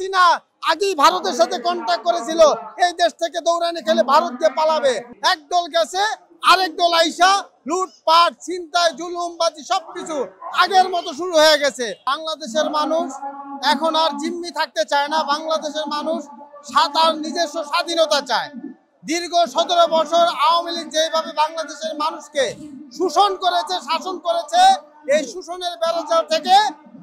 হাসিনা আগেই ভারতের সাথে কন্ট্যাক্ট করেছিল এই দেশ থেকে দৌড়ানি খেলে ভারত দিয়ে পালাবে। একদল গেছে, আরেক দল আইসা লুটপাট, ছিনতাই, জুলুমবাজি সবকিছু আগের মতো শুরু হয়ে গেছে। বাংলাদেশের মানুষ এখন আর জিম্মি থাকতে চায় না। বাংলাদেশের মানুষ তার নিজস্ব স্বাধীনতা চায়। দীর্ঘ 17 বছর আওয়ামী লীগ যেভাবে বাংলাদেশের মানুষকে শোষণ করেছে, শাসন করেছে, এই শোষণের বেড়াজাল থেকে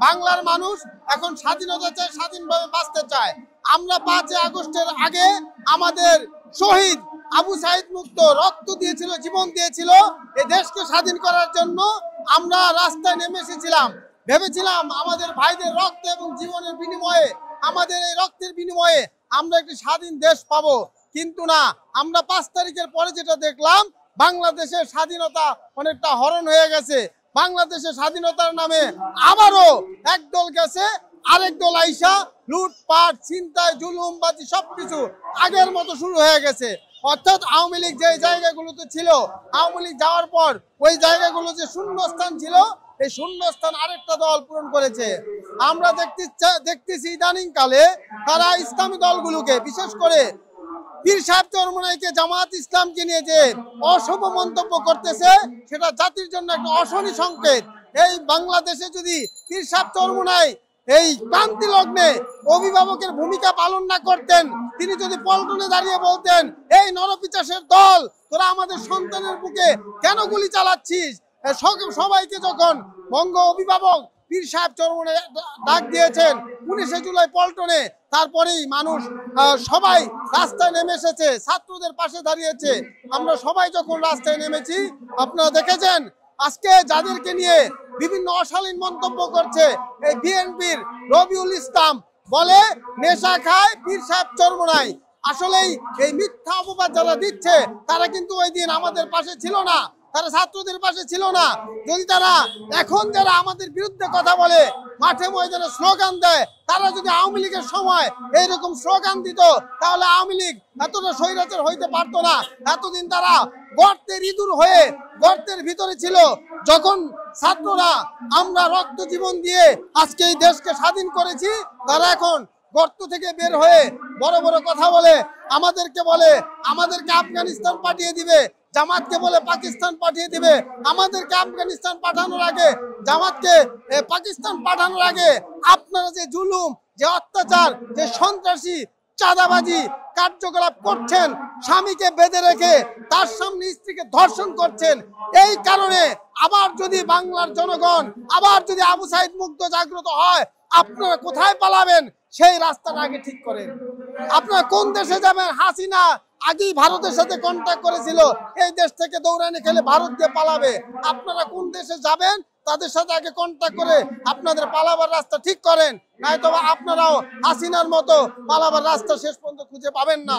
বাংলার মানুষ এখন স্বাধীনতা চায়, স্বাধীনভাবে বাঁচতে চায়। আমরা 5 আগস্টের আগে আমাদের শহীদ আবু সাইদ মুক্ত রক্ত দিয়েছিল, জীবন দিয়েছিল এই দেশকে স্বাধীন করার জন্য। আমরা রাস্তায় নেমে এসেছিলাম, ভেবেছিলাম আমাদের ভাইদের রক্ত এবং জীবনের বিনিময়ে, আমাদের এই রক্তের বিনিময়ে আমরা একটি স্বাধীন দেশ পাবো। কিন্তু না, আমরা 5 তারিখের পরে যেটা দেখলাম, বাংলাদেশের স্বাধীনতা অনেকটা হরণ হয়ে গেছে। বাংলাদেশের স্বাধীনতার নামে আবারও একদল গেছে, আরেক দল আইসা লুটপাট, ছিনতাই, জুলুমবাজি সবকিছু আগের মতো শুরু হয়ে গেছে। অর্থাৎ আওয়ামী লীগ যে জায়গাগুলোতে ছিল, আওয়ামী লীগ যাওয়ার পর ওই জায়গাগুলো যে শূন্যস্থান ছিল, এই শূন্যস্থান আরেকটা দল পূরণ করেছে। আমরা দেখতেছি ইদানিং কালে তারা ইসলামী দলগুলোকে, বিশেষ করে পীর সাহেব চরমোনাইকে, জামাত ইসলামকে নিয়ে যে অশুভ মন্তব্য করতেছে, সেটা জাতির জন্য একটা অশনি সংকেত। এই বাংলাদেশে যদি পীর সাহেব চরমোনাই এই ক্রান্তি লগ্নে অভিভাবকের ভূমিকা পালন না করতেন, তিনি যদি পল্টনে দাঁড়িয়ে বলতেন, এই নরপিচাসের দল, তোরা আমাদের সন্তানের বুকে কেন গুলি চালাচ্ছিস, সবাইকে যখন বঙ্গ অভিভাবক পীর সাহেব চরমোনাই ডাক দিয়েছেন 19 জুলাই পল্টনে, তারপরেই মানুষ সবাই রাস্তায় নেমে এসেছে, ছাত্রদের পাশে দাঁড়িয়েছে। আমরা সবাই যখন রাস্তায় নেমেছি, আপনারা দেখেছেন আজকে যাদেরকে নিয়ে বিভিন্ন অশালীন মন্তব্য করছে, এই বিএনপির রবিউল ইসলাম বলে নেশা খায় পীর সাহেব চরমোনাই। আসলেই এই মিথ্যা অপবাদ যারা দিচ্ছে, তারা কিন্তু ওই দিন আমাদের পাশে ছিল না, তারা ছাত্রদের পাশে ছিল না। যদি তারা এখন যারা আমাদের বিরুদ্ধে কথা বলে, মাঠে ময়দানে স্লোগান দেয়, তারা যদি আওয়ামী লীগের সময় এইরকম স্লোগান দিত, তাহলে আওয়ামী লীগ এতটা স্বৈরাচার হইতে পারতো না। এতদিন তারা গর্তের ইঁদুর হয়ে গর্তের ভিতরে ছিল। যখন ছাত্ররা আমরা রক্ত জীবন দিয়ে আজকে এই দেশকে স্বাধীন করেছি, তারা এখন গর্ত থেকে বের হয়ে বড় বড় কথা বলে, আমাদেরকে বলে আমাদেরকে আফগানিস্তান পাঠিয়ে দিবে, জামাতকে বলে পাকিস্তান পাঠিয়ে দিবে। আমাদেরকে আফগানিস্তান পাঠানোর আগে, জামাতকে পাকিস্তান পাঠানোর আগে আপনারা যে জুলুম, যে অত্যাচার, যে সন্ত্রাসী চাঁদাবাজি কার্যকলাপ করছেন, স্বামীকে বেঁধে রেখে তার সামনে স্ত্রীকে ধর্ষণ করছেন, এই কারণে আবার যদি বাংলার জনগণ আবার যদি আবু সাইদ মুক্ত জাগ্রত হয়, আপনারা কোথায় পালাবেন সেই রাস্তাটা আগে ঠিক করেন। আপনারা কোন দেশে যাবেন? হাসিনা আগেই ভারতের সাথে কন্ট্যাক্ট করেছিল এই দেশ থেকে দৌড়ানি খেলে ভারত দিয়ে পালাবে। আপনারা কোন দেশে যাবেন তাদের সাথে আগে কন্ট্যাক্ট করে আপনাদের পালাবার রাস্তা ঠিক করেন, নয়তো আপনারাও হাসিনার মতো পালাবার রাস্তা শেষ পর্যন্ত খুঁজে পাবেন না।